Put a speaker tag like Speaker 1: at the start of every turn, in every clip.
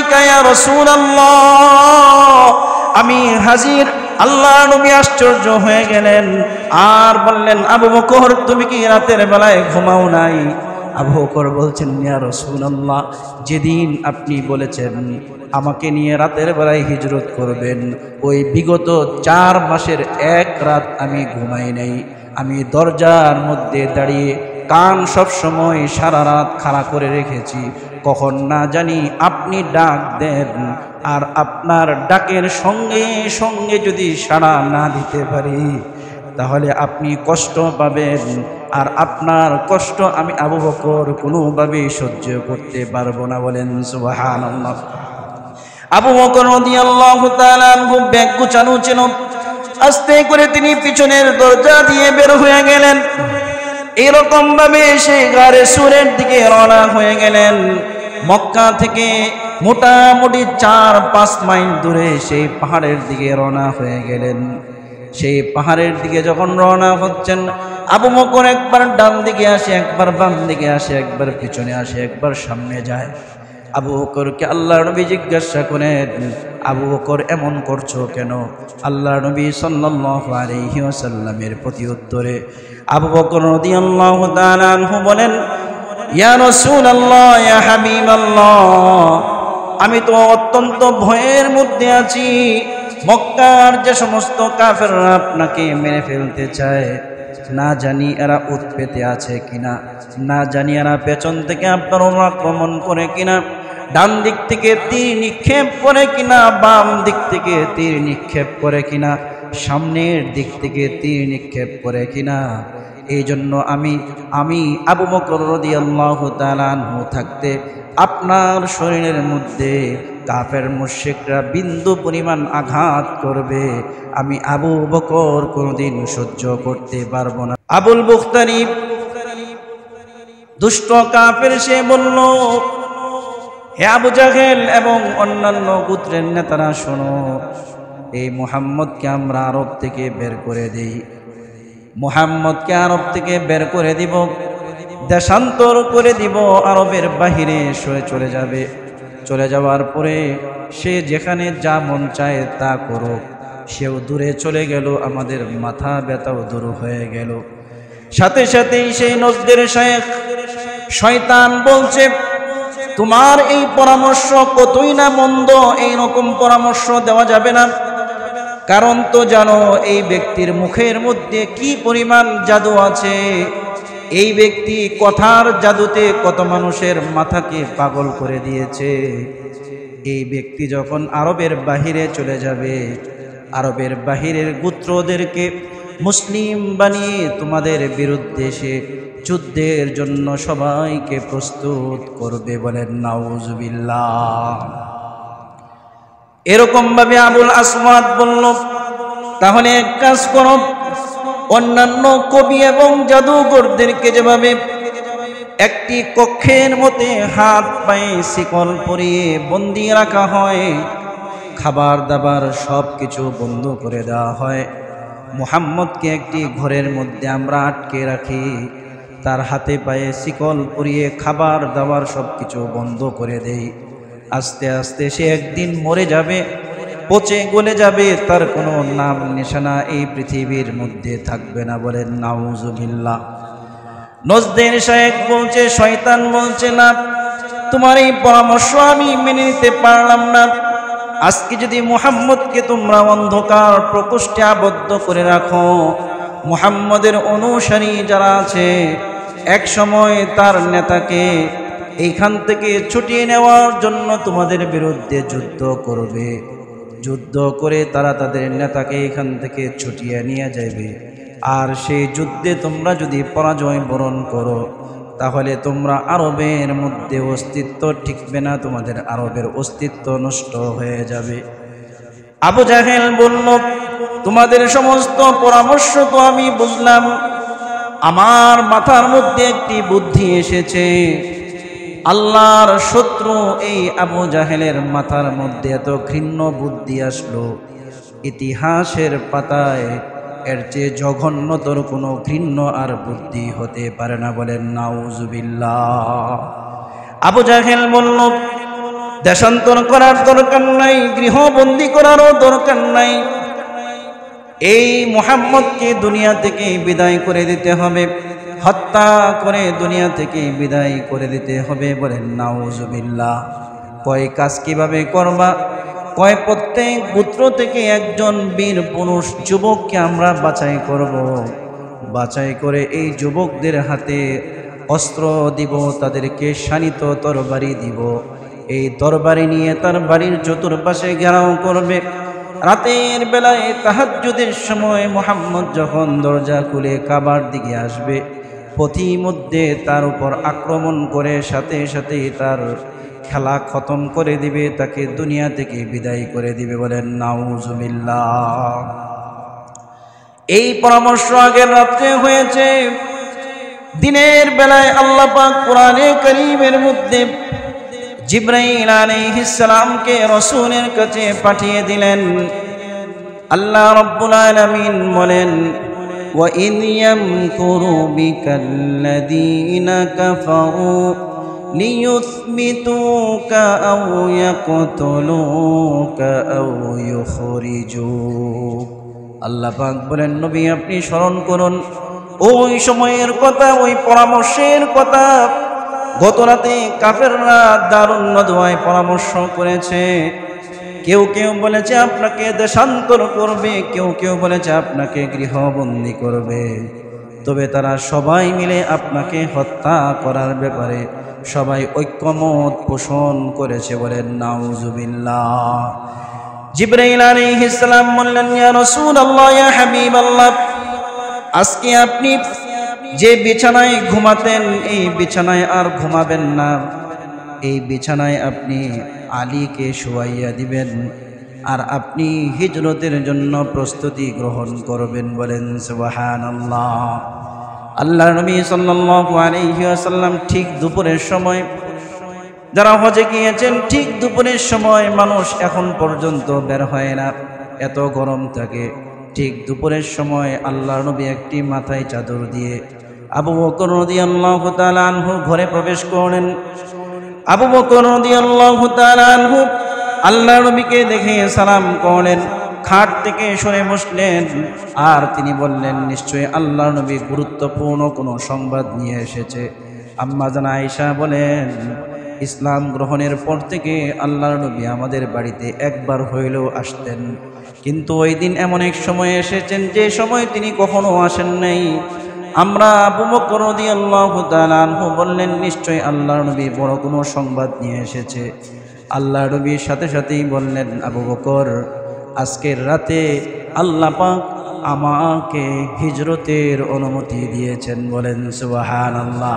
Speaker 1: আলাইকা ইয়া রাসূলুল্লাহ, আমি হাজির। আল্লাহ নবী আশ্চর্য হয়ে গেলেন আর বললেন, আবু বকর তুমি কি রাতের বেলায় ঘুমাও নাই? আবু বকর বলছেন, ইয়া রাসূলুল্লাহ, যেদিন আপনি বলেছেন আমাকে নিয়ে রাতের বেলায় হিজরত করবেন, ওই বিগত 4 মাসের এক রাত আমি ঘুমাই নাই। আমি দরজার মধ্যে দাঁড়িয়ে কান সব সময় সারা রাত খাড়া করে রেখেছি, কখন না জানি আপনি ডাক দেন, আর আপনার ডাকের সঙ্গে সঙ্গে যদি সাড়া না দিতে পারি তাহলে আপনি কষ্ট পাবেন, আর আপনার কষ্ট আমি আবু বকর কোনোভাবেই সহ্য করতে পারবো না। বলেন সুবহানাল্লাহ। আবু বকর রাদিয়াল্লাহু তাআলা আনহু ব্যাগ গুছানো ছিল, আস্তে করে তিনি পিছনের দরজা দিয়ে বের হয়ে গেলেন। এরকম ভাবে সে গারে সুরের দিকে রওনা হয়ে গেলেন। মক্কা থেকে মোটামুটি 4-5 মাইল দূরে সেই পাহাড়ের দিকে রওনা হয়ে গেলেন। সেই পাহাড়ের দিকে যখন রওনা হচ্ছেন, আবু বকর একবার ডান দিকে আসে, একবার বাম দিকে আসে, একবার পিছনে আসে, একবার সামনে যায়। আবু বকরকে আল্লাহর নবী জিজ্ঞাসা করেন, আবু বকর এমন করছো কেন? আল্লাহর নবী সাল্লাল্লাহু আলাইহি ওয়াসাল্লামের প্রতি উত্তরে আবু বকর রাদিয়াল্লাহু তাআলা আনহু বলেন, ইয়া রাসূলুল্লাহ, ইয়া হাবিবাল্লাহ, আমি তো অত্যন্ত ভয়ের মধ্যে আছি। মক্কার যে সমস্ত কাফেররা আপনাকে মেরে ফেলতে চায়, না জানি এরা উৎপেতে আছে কিনা, না জানি এরা পেছন থেকে আপনার আক্রমণ করে কিনা, ডান দিক থেকে তীর নিক্ষেপ করে কিনা, বাম দিক থেকে তীর নিক্ষেপ করে কিনা, সামনের দিক থেকে তীর নিক্ষেপ করে কিনা। এই জন্য আমি আবু বকর রাদিয়াল্লাহু তাআলা আনহু থাকতে আপনার শরীরের মধ্যে কাফের মুশরিকরা বিন্দু পরিমাণ আঘাত করবে, আমি আবু বকর কোনোদিন সহ্য করতে পারবো না। আবুল বুখতারি দুষ্ট কাফের সে বলল, হে আবু জাহেল এবং অন্যান্য গোত্রের নেতারা শোনো, এই মুহাম্মদকে আমরা আরব থেকে বের করে দেই, মুহাম্মদকে আরব থেকে বের করে দিব, দেশান্তর করে দিব, আরবের বাহিরে সয়ে চলে যাবে। চলে যাওয়ার পরে সে যেখানে যা মন চায় তা করুক, সেও দূরে চলে গেল, আমাদের মাথা ব্যথাও দূর হয়ে গেল। সাথে সাথেই সেই নজদের শায়েখ শয়তান বলছে, তোমার এই পরামর্শ কতই না মন্দ, এইরকম পরামর্শ দেওয়া যাবে না। কারণ তো জানো এই ব্যক্তির মুখের মধ্যে কি পরিমাণ জাদু আছে। এই ব্যক্তি কথার জাদুতে কত মানুষের মাথাকে পাগল করে দিয়েছে। এই ব্যক্তি যখন আরবের বাহিরে চলে যাবে, আরবের বাহিরের গোত্রদেরকে মুসলিম বানিয়ে তোমাদের বিরুদ্ধে সে যুদ্ধের জন্য সবাইকে প্রস্তুত করবে। বলেন নাউজুবিল্লাহ। এরকম ভাবে আবুল আসওয়াদ বলল, তাহলে এক কাজ করো, অন্যান্য কবি এবং জাদুঘরদেরকে যেভাবে একটি কক্ষের মধ্যে হাত পায়ে শিকল পরিয়ে বন্দি রাখা হয়, খাবার দাবার সব কিছু বন্ধ করে দেওয়া হয়, মুহাম্মদকে একটি ঘরের মধ্যে আমরা আটকে রাখি, তার হাতে পায়ে শিকল পরিয়ে খাবার দাবার সব কিছু বন্ধ করে দেই। আস্তে আস্তে সে একদিন মরে যাবে, পচে গলে যাবে, তার কোনো নাম নিশানা এই পৃথিবীর মধ্যে থাকবে না। বলেন নাউজুবিল্লাহ। নজদের শায়েখ বলছে, শয়তান বলছে, না, তোমার এই পরামর্শ আমি মেনে নিতে পারলাম না। আজকে যদি মুহাম্মদকে তোমরা অন্ধকার প্রকোষ্ঠে আবদ্ধ করে রাখো, মুহাম্মদের অনুসারী যারা আছে এক সময় তার নেতাকে এইখান থেকে ছুটিয়ে নেওয়ার জন্য তোমাদের বিরুদ্ধে যুদ্ধ করবে। যুদ্ধ করে তারা তাদের নেতাকে এখান থেকে ছুটিয়ে নিয়ে যাবে। আর সেই যুদ্ধে তোমরা যদি পরাজয় বরণ করো, তাহলে তোমরা আরবের মধ্যে অস্তিত্ব টিকবে না, তোমাদের আরবের অস্তিত্ব নষ্ট হয়ে যাবে। আবু জাহেল বলল, তোমাদের সমস্ত পরামর্শ তো আমি বুঝলাম, আমার মাথার মধ্যে একটি বুদ্ধি এসেছে। আল্লাহর শত্রু এই আবু জাহেলের মাথার মধ্যে এত ঘৃণ্য বুদ্ধি আসলো, ইতিহাসের পাতায় এর চেয়ে জঘন্যতর কোনো ঘৃণ্য আর বুদ্ধি হতে পারে না। বলেন নাউজুবিল্লাহ। আবু জাহেল বলল, দেশান্তর করার দরকার নাই, গৃহবন্দী করারও দরকার নাই। এই মুহাম্মদকে দুনিয়া থেকে বিদায় করে দিতে হবে, হত্যা করে দুনিয়া থেকে বিদায় করে দিতে হবে। বলেন নাউজুবিল্লাহ। কয় কাজ কিভাবে করবা? কয় প্রত্যেক পুত্র থেকে একজন বীর পুরুষ যুবককে আমরা বাছাই করব, বাছাই করে এই যুবকদের হাতে অস্ত্র দিব, তাদেরকে শানিত তরবারি দিব। এই তরবারি নিয়ে তার বাড়ির চতুর্পাশে ঘেরাও করবে। রাতের বেলায় তাহাজ্জুদের সময় মুহাম্মদ যখন দরজা খুলে কাবার দিকে আসবে, পথিমধ্যে তার উপর আক্রমণ করে সাথে সাথে তার খেলা খতম করে দিবে, তাকে দুনিয়া থেকে বিদায় করে দিবে। বলেন নাউজুবিল্লাহ। এই পরামর্শ আগের রাত্রে হয়েছে। দিনের বেলায় আল্লাহ পাক কোরআনে কারীমের মধ্যে জিবরাইল আলাইহিস সালামকে রাসূলের কাছে পাঠিয়ে দিলেন। আল্লাহ রাব্বুল আলামিন বলেন, ওয়া ইন ইয়ামকুরু বিকাল্লাযীনা কাফারু লিয়ুথবিতুকা আও ইয়াকতুলুকা আও ইউখরিজুক। আল্লাহ পাক বলেন, নবী আপনি স্মরণ করুন ওই সময়ের কথা, ওই পরামর্শের কথা। গত রাতে কাফেররা দারুন নদওয়ায় পরামর্শ করেছে। কেউ কেউ বলেছে আপনাকে দেশান্তর করবে, কেউ কেউ বলেছে আপনাকে গৃহবন্দী করবে। তবে তারা সবাই মিলে আপনাকে হত্যা করার ব্যাপারে সবাই ঐক্যমত পোষণ করেছে। বলেন নাউজুবিল্লাহ। জিবরাইল আলাইহিস সালাম বললেন, ইয়া রাসূলুল্লাহ, ইয়া হাবিবাল্লাহ, আজকে আপনি যে বিছানায় ঘুমাতেন এই বিছানায় আর ঘুমাবেন না। এই বিছানায় আপনি আলীকে শুয়াইয়া দিবেন, আর আপনি হিজরতের জন্য প্রস্তুতি গ্রহণ করবেন। বলেন সুবহানাল্লাহ। আল্লাহর নবী সাল্লাল্লাহু আলাইহি ওয়াসাল্লাম ঠিক দুপুরের সময়, যারা হজে গিয়েছেন ঠিক দুপুরের সময়, মানুষ এখন পর্যন্ত বের হয় না, এত গরম থাকে। ঠিক দুপুরের সময় আল্লাহর নবী একটি মাথায় চাদর দিয়ে আবু বকর রাদিয়াল্লাহু তাআলা আনহুর ঘরে প্রবেশ করলেন। আবু বকর রাদিয়াল্লাহু তাআলা আনহু আল্লাহর নবীকে দেখে সালাম করলেন, খাট থেকে সরে বসলেন, আর তিনি বললেন, নিশ্চয়ই আল্লাহর নবী গুরুত্বপূর্ণ কোনো সংবাদ নিয়ে এসেছে। আম্মা জান আয়েশা বলেন, ইসলাম গ্রহণের পর থেকে আল্লাহর নবী আমাদের বাড়িতে একবার হইলেও আসতেন, কিন্তু ওই দিন এমন এক সময় এসেছেন যে সময় তিনি কখনো আসেন নাই। আমরা আবু বকর রাদিয়াল্লাহু তাআলা আনহু বললেন, নিশ্চয়ই আল্লাহর নবী বড় কোনো সংবাদ নিয়ে এসেছে। আল্লাহর নবীর সাথে সাথেই বললেন, আবু বকর, আজকের রাতে আল্লাহ পাক আমাকে হিজরতের অনুমতি দিয়েছেন। বলেন সুবহানাল্লাহ।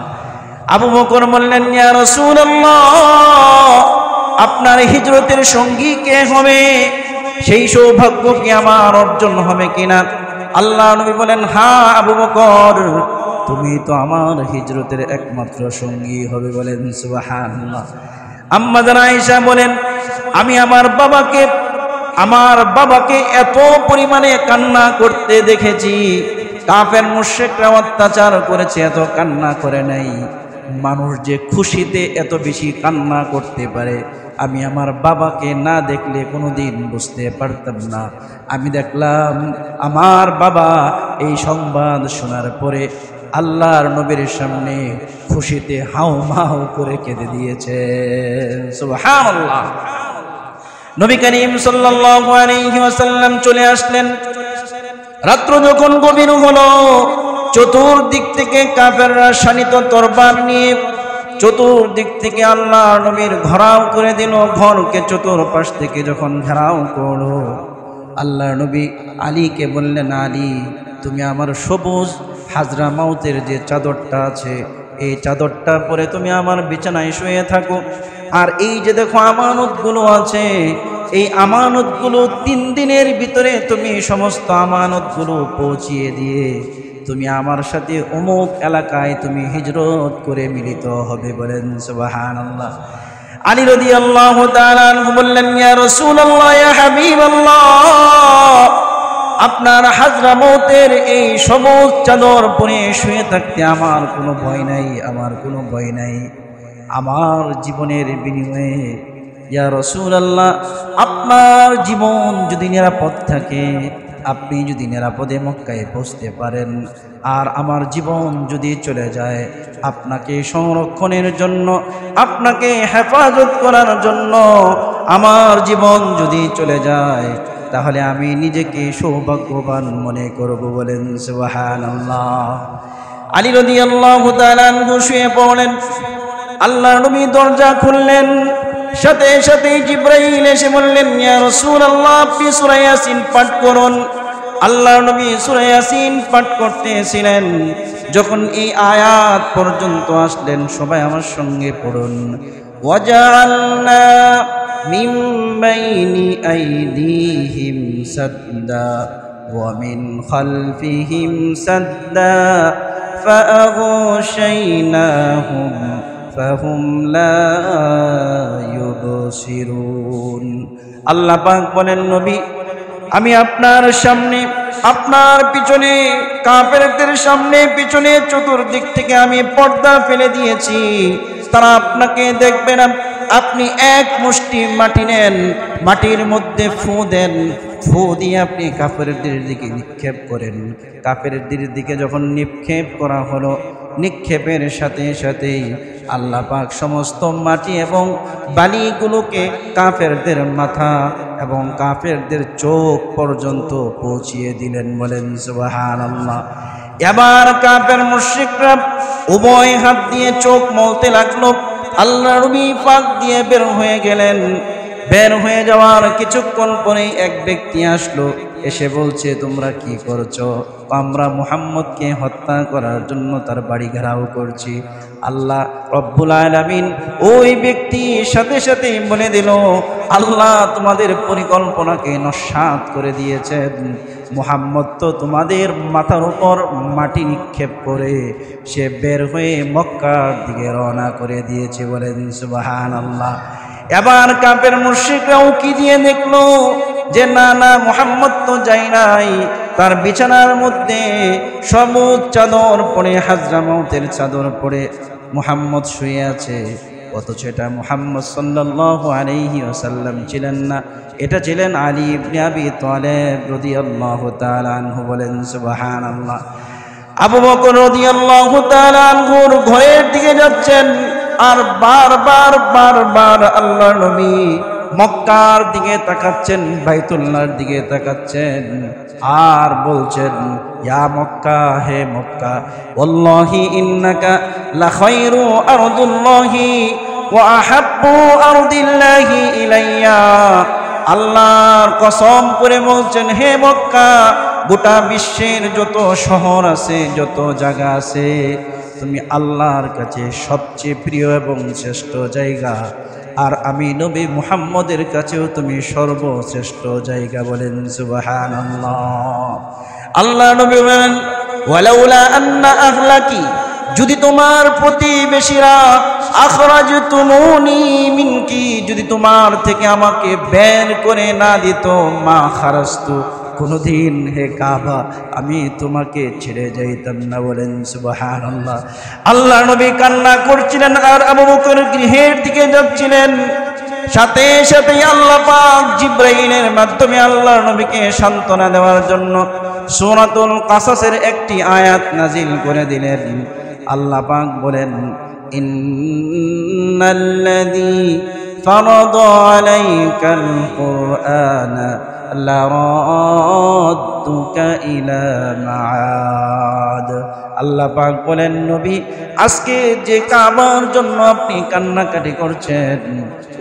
Speaker 1: আবু বকর বললেন, ইয়া রাসূলুল্লাহ, আপনার হিজরতের সঙ্গী কে হবে? সেই সৌভাগ্য কি আমার অর্জন হবে কিনা? আল্লাহ নবী বলেন, হ্যাঁ আবু বকর, তুমি তো আমার হিজরতের একমাত্র সঙ্গী হবে। বলেন সুবহানাল্লাহ। আম্মা জান আয়েশা বলেন, আমি আমার বাবাকে এত পরিমাণে কান্না করতে দেখেছি, কাফের মুশরিকরা অত্যাচার করেছে, এত কান্না করে নাই। মানুষ যে খুশিতে এত বেশি কান্না করতে পারে আমি আমার বাবাকে না দেখলে কোনোদিন বুঝতে পারতাম না। আমি দেখলাম আমার বাবা এই সংবাদ শোনার পরে আল্লাহর নবীর সামনে খুশিতে হাউ মাউ করে কেঁদে দিয়েছে। সুবহানাল্লাহ। নবী করিম সাল্লাল্লাহু আলাইহি ওয়াসাল্লাম চলে আসলেন। রাত্র যখন গভীর হলো, চতুর্দিক থেকে কাফেররা শানিত তরবার নিয়ে চতুর্দিক থেকে আল্লাহর নবীর ঘেরাও করে দিল। ঘরকে চতুর্পাশ থেকে যখন ঘেরাও করলো, আল্লাহর নবী আলীকে বললেন, আলী, তুমি আমার সবুজ হাজরা মাউতের যে চাদরটা আছে এই চাদরটা পরে তুমি আমার বিছানায় শুয়ে থাকো। আর এই যে দেখো আমানতগুলো আছে, এই আমানতগুলো 3 দিনের ভিতরে তুমি সমস্ত আমানতগুলো পৌঁছিয়ে দিয়ে তুমি আমার সাথে অমুক এলাকায় তুমি হিজরত করে মিলিত হবে। বলেন সুবহানাল্লাহ। আলী রাদিয়াল্লাহু তাআলা আনহু বললেন, ইয়া রাসূলুল্লাহ, ইয়া হাবিবাল্লাহ, আপনার হাজরা মউতের এই সবুজ চাদর পরে শুয়ে থাকতে আমার কোনো ভয় নাই, আমার কোনো ভয় নাই। আমার জীবনের বিনিময়ে ইয়া রাসূলুল্লাহ, আপনার জীবন যদি নিরাপদ থাকে, আপনি যদি নিরাপদে মক্কায় পৌঁছতে পারেন, আর আমার জীবন যদি চলে যায়, আপনাকে সংরক্ষণের জন্য, আপনাকে হেফাজত করার জন্য আমার জীবন যদি চলে যায়, তাহলে আমি নিজেকে সৌভাগ্যবান মনে করব। বলেন সুবহানাল্লাহ। আলী রাদিয়াল্লাহু তাআলা আনহু শুয়ে পড়লেন। আল্লাহর নবী দরজা খুললেন, সাথে সাথে জিবরাইল এসে বললেন, ইয়া রাসূলুল্লাহ, আপনি সূরা ইয়াসিন পাঠ করুন। আল্লাহর নবী সূরা ইয়াসিন পাঠ করতেছিলেন। যখন এই আয়াত পর্যন্ত আসলেন, সবাই আমার সঙ্গে পড়ুন। ওয়াজআলনা মিন বাইনি আইদিহিম সাদ্দা ওয়া মিন খালফিহিম সাদ্দা ফাআগশাইনাহুম ফাহুম লা ইউবসিরুন। আল্লাহ পাক বলেন, নবী, আমি আপনার সামনে, আপনার পিছনে, কাফেরদের সামনে পিছনে চতুর্দিক থেকে আমি পর্দা ফেলে দিয়েছি, তারা আপনাকে দেখবে না। আপনি এক মুষ্টি মাটি নেন, মাটির মধ্যে ফু দেন, ফু দিয়ে আপনি কাফেরদের দিকে নিক্ষেপ করেন। কাফেরদের দিকে যখন নিক্ষেপ করা হলো, নিক্ষেপের সাথে সাথেই আল্লাহ পাক সমস্ত মাটি এবং বালিগুলোকে কাফেরদের মাথা এবং কাফেরদের চোখ পর্যন্ত পৌঁছিয়ে দিলেন। বলেন সুবহানাল্লাহ। এবার কাফের মুশরিকরা উভয় হাত দিয়ে চোখ মলতে লাগলো। আল্লাহর নবী ফাঁক দিয়ে বের হয়ে গেলেন। বের হয়ে যাওয়ার কিছুক্ষণ পরেই এক ব্যক্তি আসলো, এসে বলছে, তোমরা কি করছো? আমরা মুহাম্মদকে হত্যা করার জন্য তার বাড়ি ঘেরাও করছি। আল্লাহ রব্বুল আলামিন ওই ব্যক্তির সাথে সাথে বলে দিল, আল্লাহ তোমাদের পরিকল্পনাকে নস্যাৎ করে দিয়েছেন। মুহাম্মদ তো তোমাদের মাথার উপর মাটি নিক্ষেপ করে সে বের হয়ে মক্কার দিকে রওনা করে দিয়েছে। বলেন সুবহানাল্লাহ। এবার কাফের মুশরিকরাও কি দিয়ে দেখলো যে না না, মুহাম্মদ তো যায় নাই। তার বিছানার মধ্যে সবুজ চাদর পরে, হাজরামতের চাদর পরে মুহাম্মদ শুয়ে আছে। অথচ এটা মুহাম্মদ সাল্লাল্লাহু আলাইহি ওয়াসাল্লাম ছিলেন না, এটা ছিলেন আলী ইবনে আবি তালেব রাদিয়াল্লাহু তাআলা আনহু। বলেন সুবহানাল্লাহ। আবু বকর রাদিয়াল্লাহু তাআলা আনহুর ঘরের দিকে যাচ্ছেন, আর বারবার বারবার আল্লাহর নবী মক্কার দিকে তাকাচ্ছেন, বাইতুল্লাহর দিকে তাকাচ্ছেন, আর বলছেন, ইয়া মক্কা, হে মক্কা, ওয়াল্লাহি ইন্নাকা লাখায়রু আরদুল্লাহি ওয়া আহাব্বু আরদিল্লাহি ইলাইয়া। আল্লাহর কসম করে বলছেন, হে মক্কা, গোটা বিশ্বের যত শহর আছে, যত জায়গা আছে, তুমি আল্লাহর কাছে সবচেয়ে প্রিয় এবং শ্রেষ্ঠ জায়গা, আর আমি নবী মুহাম্মদের কাছেও তুমি সর্বশ্রেষ্ঠ জায়গা। বলেন সুবহানাল্লাহ। আল্লাহ নবী বলেন, ওয়ালাউলা আন্না আহলাকি, যদি তোমার প্রতিবেশীরা, আখরাজতুমুনি মিনকি, যদি তোমার থেকে আমাকে বের করে না দিত, মা খারাজতু, কোনদিন হে কাবা আমি তোমাকে ছেড়ে যাইতাম না। বলেন সুবহানাল্লাহ। আল্লাহ নবী কান্না করছিলেন, আর আবু বকর গৃহের দিকে যাচ্ছিলেন। সাথে সাথে আল্লাহ পাক জিবরাইলের মাধ্যমে আল্লাহর নবীকে সান্ত্বনা দেওয়ার জন্য সূরাতুল কাসাসের একটি আয়াত নাজিল করে দিলেন। আল্লাহ পাক বলেন, ইন্নাল্লাযী ফারাদা আলাইকাল কুরআনা লারাদ্দুকা ইলা মাআদ। আল্লাহ পাক বলেন, নবী, আজকে যে কাবার জন্য আপনি কান্নাকাটি করছেন,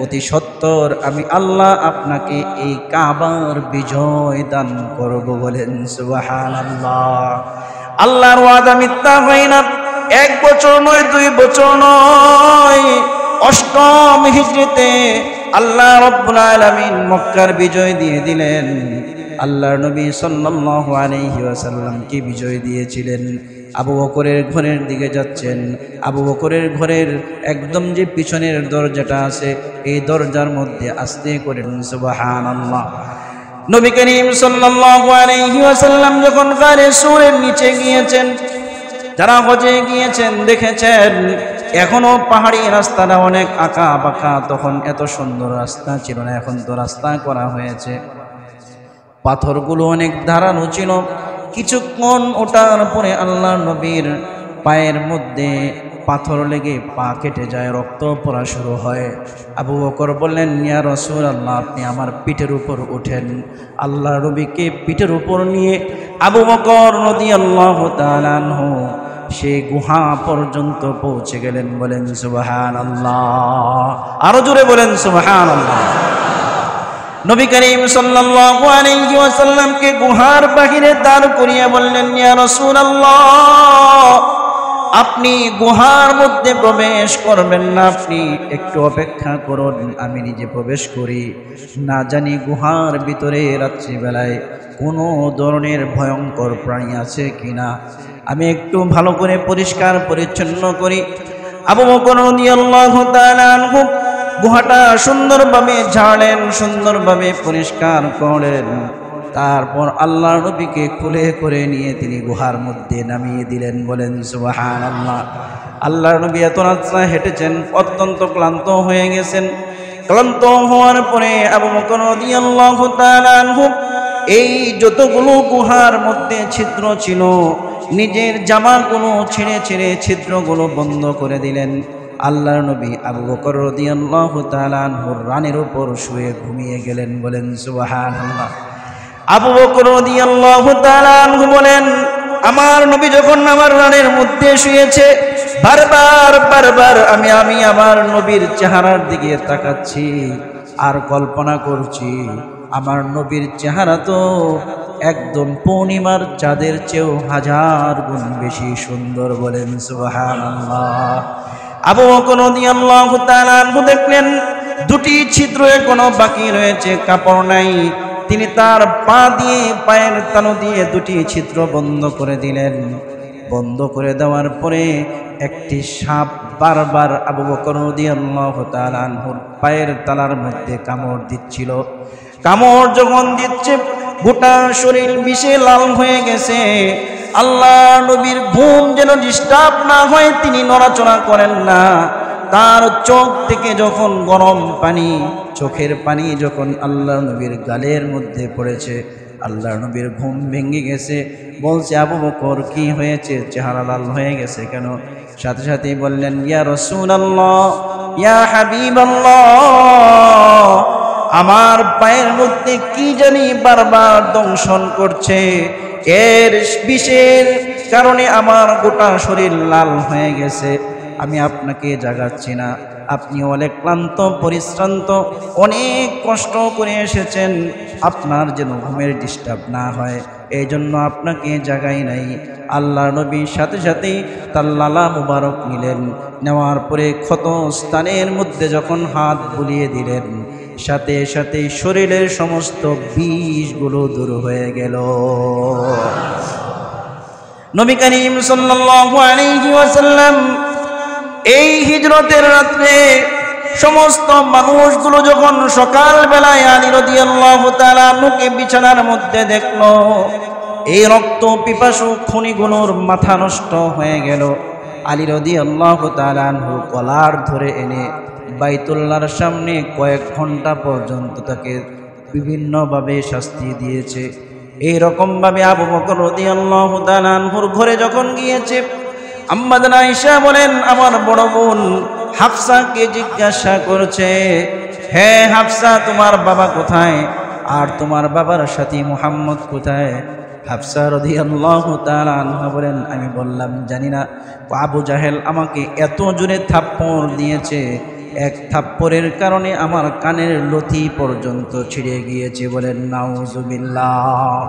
Speaker 1: অতি সত্বর আমি আল্লাহ আপনাকে এই কাবার বিজয় দান করব। বলেন সুবহানাল্লাহ। আল্লাহর ওয়াদা মিথ্যা হয় না। 1 বছর নয়, 2 বছর নয়, 8ম হিজরিতে আল্লাহ রব্বুল আলামিন মক্কার বিজয় দিয়ে দিলেন। আল্লাহর নবী সাল্লাল্লাহু আলাইহি ওয়াসাল্লাম কি বিজয় দিয়েছিলেন? আবু বকরের ঘরের দিকে যাচ্ছেন। আবু বকরের ঘরের একদম যে পিছনের দরজাটা আছে, এই দরজার মধ্যে আস্তে করে সুবহানাল্লাহ। নবী করিম সাল্লাল্লাহু আলাইহি ওয়াসাল্লাম যখন গারে সূরের নিচে গিয়েছেন, যারা হজে গিয়েছেন দেখেছেন এখনো পাহাড়ি রাস্তাটা অনেক আঁকা বাঁকা, তখন এত সুন্দর রাস্তা ছিল না, এখন তো রাস্তা করা হয়েছে। পাথরগুলো অনেক ধারালো ছিল। কিছুক্ষণ ওটার পরে আল্লাহ নবীর পায়ের মধ্যে পাথর লেগে পা কেটে যায়, রক্ত পড়া শুরু হয়। আবু বকর বললেন, ইয়া রাসূলুল্লাহ, আপনি আমার পিঠের উপর ওঠেন। আল্লাহ নবীকে পিঠের উপর নিয়ে আবু বকর রাদিয়াল্লাহু তাআলা আনহু সেই গুহা পর্যন্ত পৌঁছে গেলেন। বলেন সুবহানাল্লাহ, আরো জোরে বলেন সুবহানাল্লাহ। নবী করিম সাল্লাল্লাহু আলাইহি ওয়াসাল্লামকে গুহার বাহিরে দাঁড় করিয়ে বললেন, ইয়া রাসূলুল্লাহ, আপনি গুহার মধ্যে প্রবেশ করবেন না, আপনি একটু অপেক্ষা করুন, আমি নিজে প্রবেশ করি। না জানি গুহার ভিতরে রাত্রিবেলায় কোনো ধরনের ভয়ঙ্কর প্রাণী আছে কিনা, আমি একটু ভালো করে পরিষ্কার পরিচ্ছন্ন করি। আবু বকর রাদিয়াল্লাহু তাআলা আনহু গুহাটা সুন্দরভাবে ঝাড়লেন, সুন্দরভাবে পরিষ্কার করলেন। তারপর আল্লাহর নবীকে কোলে করে নিয়ে তিনি গুহার মধ্যে নামিয়ে দিলেন। বলেন সুবহানাল্লাহ। আল্লাহর নবী এত রাস্তা হেঁটেছেন, অত্যন্ত ক্লান্ত হয়ে গেছেন। ক্লান্ত হওয়ার পরে আবু বকর রাদিয়াল্লাহু তাআলা আনহু এই যতগুলো গুহার মধ্যে ছিদ্র ছিল, নিজের জামাগুলো ছিঁড়ে ছিঁড়ে ছিদ্রগুলো বন্ধ করে দিলেন। আল্লাহর নবী আবু বকর রাদিয়াল্লাহু তাআলা আনহুর রানের উপর শুয়ে ঘুমিয়ে গেলেন। বলেন সুবহানাল্লাহ। আবু বকর রাদিয়াল্লাহু তাআলা আনহু বলেন, আমার নবী যখন আমার রানের মধ্যে শুয়েছে, বারবার বারবার আমি আমার নবীর চেহারার দিকে তাকাচ্ছি আর কল্পনা করছি, আমার নবীর চেহারা তো একদম পূর্ণিমার চাঁদের চেয়েও 1000 গুণ বেশি সুন্দর। বলেন সুবহানাল্লাহ। আবু বকর রাদিয়াল্লাহু তাআলা আনহু দেখলেন দুটি ছিদ্র এখনো বাকি রয়েছে, কাপড় নাই। তিনি তার পা দিয়ে, পায়ের তালু দিয়ে দুটি ছিদ্র বন্ধ করে দিলেন। বন্ধ করে দেওয়ার পরে একটি সাপ বারবার আবু বকর রাদিয়াল্লাহু তাআলা আনহুর পায়ের তালার মধ্যে কামড় দিচ্ছিল। কামড় যখন দিচ্ছে, গোটা শরীর বিষে লাল হয়ে গেছে। আল্লাহ নবীর ঘুম যেন ডিস্টার্ব না হয়, তিনি নড়াচড়া করেন না। তার চোখ থেকে যখন গরম পানি, চোখের পানি যখন আল্লাহ নবীর গালের মধ্যে পড়েছে, আল্লাহ নবীর ঘুম ভেঙে গেছে। বলছে, আবু বকর কি হয়েছে, চেহারা লাল হয়ে গেছে কেন? সাথে সাথেই বললেন, ইয়া রাসূলুল্লাহ, ইয়া হাবিবাল্লাহ, আমার পায়ের মধ্যে কি জানি বারবার দংশন করছে, এর বিষের কারণে আমার গোটা শরীর লাল হয়ে গেছে। আমি আপনাকে জাগাচ্ছি না, আপনি অনেক ক্লান্ত পরিশ্রান্ত, অনেক কষ্ট করে এসেছেন, আপনার যেন ঘুমের ডিস্টার্ব না হয়, এই জন্য আপনাকে জাগাই নাই। আল্লাহ নবীর সাথে সাথেই তার লালা মুবারক নিলেন। নেওয়ার পরে ক্ষত স্থানের মধ্যে যখন হাত বুলিয়ে দিলেন, সাথে সাথে শরীরের সমস্ত বিষগুলো দূর হয়ে গেল। নবী করিম সাল্লাল্লাহু আলাইহি ওয়াসাল্লাম এই হিজরতের রাত্রে সমস্ত মানুষগুলো যখন সকালবেলায় আলী রাদিয়াল্লাহু তাআলা আনহুকে বিছানার মধ্যে দেখল, এই রক্ত পিপাসু খুনিগুলোর মাথা নষ্ট হয়ে গেল। আলী রাদিয়াল্লাহু তাআলা আনহু কলার ধরে এনে বাইতুল্লাহর সামনে কয়েক ঘন্টা পর্যন্ত তাকে বিভিন্নভাবে শাস্তি দিয়েছে। এই রকমভাবে আবু বকর রাদিয়াল্লাহু তাআলা আনহুর ঘরে যখন গিয়েছে, আম্মা জান আয়েশা বলেন, আমার বড় বোন হাফসাকে জিজ্ঞাসা করছে, হে হাফসা, তোমার বাবা কোথায় আর তোমার বাবার সাথী মুহাম্মদ কোথায়? হাফসা রাদিয়াল্লাহু তাআলা আনহা বলেন, আমি বললাম জানি না। আবু জাহেল আমাকে এত জোরে থাপ্পড় দিয়েছে, এক থাপ্পড়ের কারণে আমার কানের লতি পর্যন্ত ছিঁড়ে গিয়েছে। বলেন নাউজুবিল্লাহ।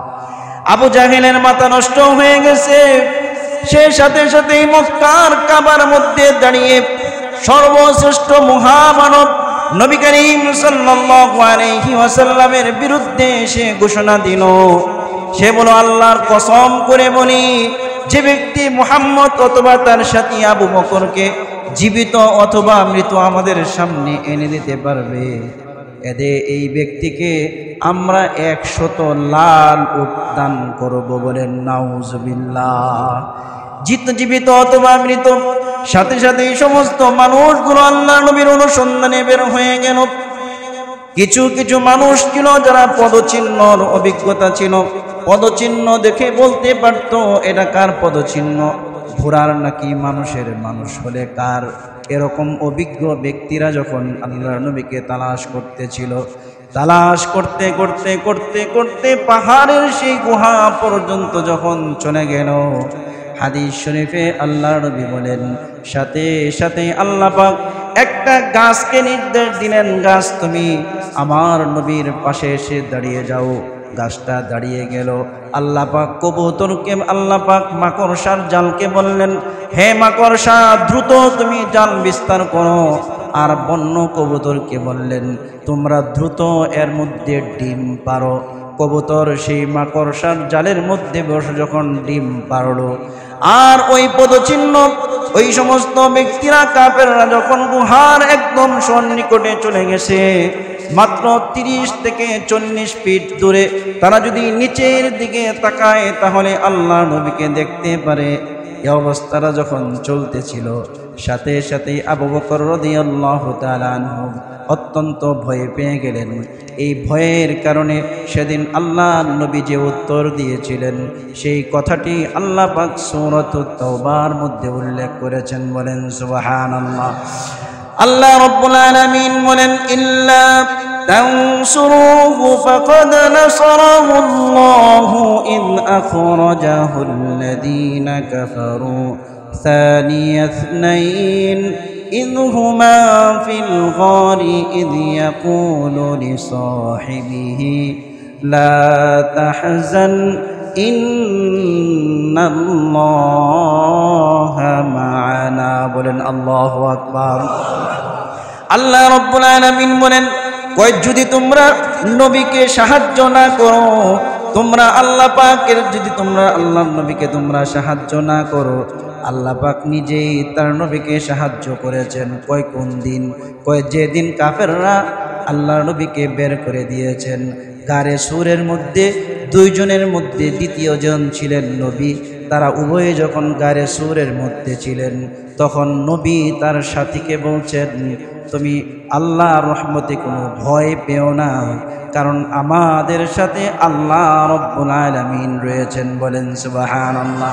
Speaker 1: আবু জাহেলের মাথা নষ্ট হয়ে গেছে। সে সাথে সাথেই মক্কার কাবার মধ্যে দাঁড়িয়ে সর্বশ্রেষ্ঠ মহামানব নবী করিম সাল্লাল্লাহু আলাইহি ওয়াসাল্লামের বিরুদ্ধে সে ঘোষণা দিল। সে বলল, আল্লাহর কসম করে বলি, যে ব্যক্তি মুহাম্মদ অথবা তার সাথী আবু বকরকে জীবিত অথবা মৃত আমাদের সামনে এনে দিতে পারবে, এই ব্যক্তিকে আমরা 100 লাল উট দান করব। বলেন নাউজুবিল্লাহ। জীবিত অথবা মৃত সাথে সাথে এই সমস্ত মানুষগুলো আল্লাহ নবীর অনুসন্ধানে বের হয়ে গেল। কিছু কিছু মানুষ ছিল যারা পদচিহ্নর অভিজ্ঞতা ছিল, পদচিহ্ন দেখে বলতে পারত এটা কার পদচিহ্ন, ঘোড়ার নাকি মানুষের, মানুষ হলে কার। এরকম অভিজ্ঞ ব্যক্তিরা যখন আল্লাহর নবীকে তালাশ করতেছিল, তালাশ করতে করতে করতে করতে পাহাড়ের সেই গুহা পর্যন্ত যখন চলে গেল, হাদিস শরীফে আল্লাহর নবী বলেন সাথে সাথে আল্লাহ পাক একটা গাছকে নির্দেশ দিলেন, গাছ তুমি আমার নবীর পাশে এসে দাঁড়িয়ে যাও। গাছটা দাঁড়িয়ে গেল। আল্লাহ পাক কবুতরকে, আল্লাহ পাক মাকড়সার জালকে বললেন, হে মাকড়সা দ্রুত তুমি জাল বিস্তার করো। আর বন্য কবুতরকে বললেন, তোমরা দ্রুত এর মধ্যে ডিম পারো। কবুতর সেই মাকড়সার জালের মধ্যে বসে যখন ডিম পারলো, আর ওই পদচিহ্ন ওই সমস্ত ব্যক্তিরা কাফেররা যখন গুহার একদম সন্নিকটে চলে গেছে, মাত্র 30 থেকে 40 ফিট দূরে, তারা যদি নিচের দিকে তাকায় তাহলে আল্লাহ নবীকে দেখতে পারে। এই অবস্থাটা যখন চলতেছিল, সাথে সাথে আবু বকর রাদিয়াল্লাহু তাআলা আনহু অত্যন্ত ভয় পেয়ে গেলেন। এই ভয়ের কারণে সেদিন আল্লাহ নবী যে উত্তর দিয়েছিলেন সেই কথাটি আল্লাহ পাক সূরাতুত তাওবার মধ্যে উল্লেখ করেছেন। বলেন সুবহানাল্লাহ। আল্লাহ রাব্বুল আলামিন বলেন, ইল্লা তানসুরুহু ফাকাদ নাসারাহুল্লাহু ইয আখরাজাহুল্লাযীনা কাফারু ثاني اثنين إذ هما في الغار إذ يقول لصاحبه لا تحزن إن الله معنا। বলেন আল্লাহু আকবার। আল্লাহ রাব্বুল আলামিন বলেন, কই যদি তোমরা নবীকে সাহায্য না করো, তোমরা আল্লাহ পাকের যদি তোমরা আল্লাহর নবীকে তোমরা সাহায্য না করো, আল্লাহ পাক নিজেই তার নবীকে সাহায্য করেছেন। কয় কোন দিন? কয় যেদিন কাফেররা আল্লাহর নবীকে বের করে দিয়েছেন। গারে সুরের মধ্যে দুইজনের মধ্যে দ্বিতীয় জন ছিলেন নবী। তারা উভয়ে যখন গারে সুরের মধ্যে ছিলেন, তখন নবী তার সাথীকে বলছেন, তুমি আল্লাহর রহমতে কোনো ভয় পেও না, কারণ আমাদের সাথে আল্লাহ রাব্বুল আলামিন রয়েছেন। বলেন সুবহানাল্লাহ।